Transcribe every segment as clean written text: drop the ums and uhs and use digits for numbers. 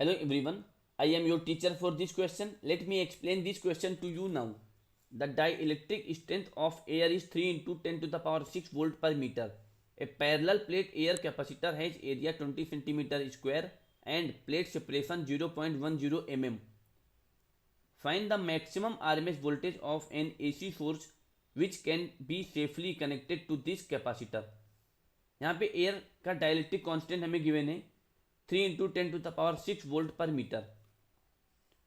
Hello everyone, I am your teacher for this question. Let me explain this question to you now. The dielectric strength of air is 3 into 10 to the power 6 volt per meter. A parallel plate air capacitor has area 20 centimeter square and plate separation 0.10 mm. Find the maximum RMS voltage of an AC source which can be safely connected to this capacitor. यहाँ पे air का dielectric constant हमें given है 3 into 10 to the power 6 volt पर meter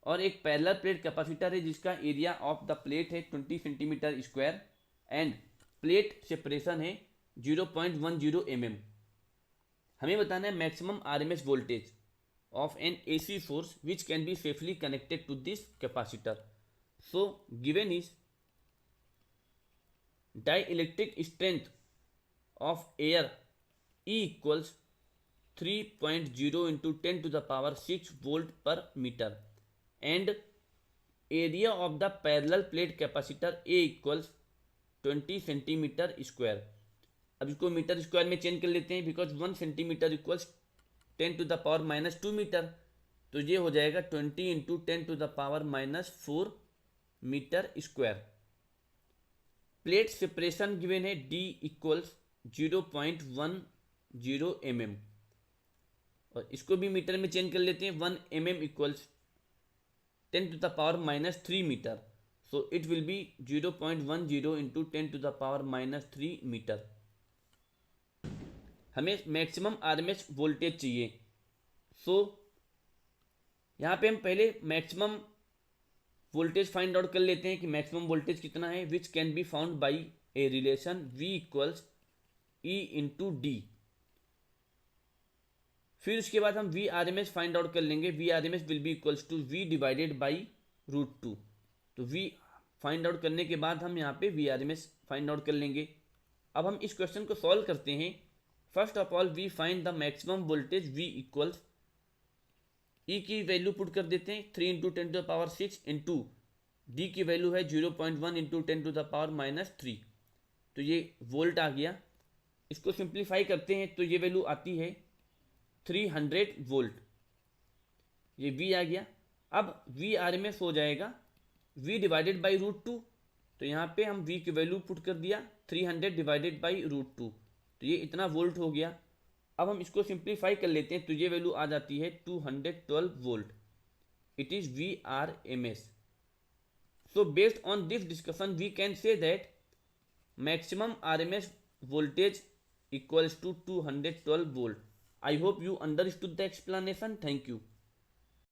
और एक parallel plate capacitor है जिसका एरिया ऑफ द प्लेट है 20 centimeter square and plate separation है 0.10 mm. हमें बताना है maximum RMS voltage of an AC source which can be safely connected to this capacitor. So given is dielectric strength of air E equals 3.0 into 10 to the power 6 volt per meter and area of the parallel plate capacitor A equals 20 centimeter square. अब इसको metre square में change कर लेते हैं because 1 centimeter equals 10 to the power minus 2 meter. तो ये हो जाएगा 20 into 10 to the power minus 4 meter square. Plate separation given है D इक्वल्स 0.10 mm और इसको भी मीटर में चेंज कर लेते हैं 1 mm equals 10 to the power minus 3 meter. So it will be 0.10 into 10 to the power minus 3 meter. हमें maximum RMS voltage चाहिए. सो यहाँ पे हम पहले मैक्सिमम वोल्टेज फाइंड आउट कर लेते हैं कि मैक्सिमम वोल्टेज कितना है which can be found by a relation V equals E into D. फिर उसके बाद हम V R M S find out कर लेंगे. V R M S will be equals to V divided by √2. तो we find out करने के बाद हम यहाँ पे V R M S find out कर लेंगे. अब हम इस क्वेश्चन को सॉल्व करते हैं. First of all we find the maximum voltage V equals E की वैल्यू पुट कर देते हैं 3 into 10 to the power 6 into D की वैल्यू है 0.1 into 10 to the power minus 3. तो ये वोल्ट आ गया. इसको सिंप्लीफाई करते हैं तो ये वैल्यू आती है 300 वोल्ट. ये V आ गया. अब V आर एम एस हो जाएगा V डिवाइडेड बाई √2. तो यहाँ पे हम V की वैल्यू पुट कर दिया 300 डिवाइडेड बाई √2. तो ये इतना वोल्ट हो गया. अब हम इसको सिंप्लीफाई कर लेते हैं तो ये वैल्यू आ जाती है 212 volt. It is V R M S. So based on this discussion we can say that maximum R M S voltage equals to 212 volt. I hope you understood the explanation. Thank you.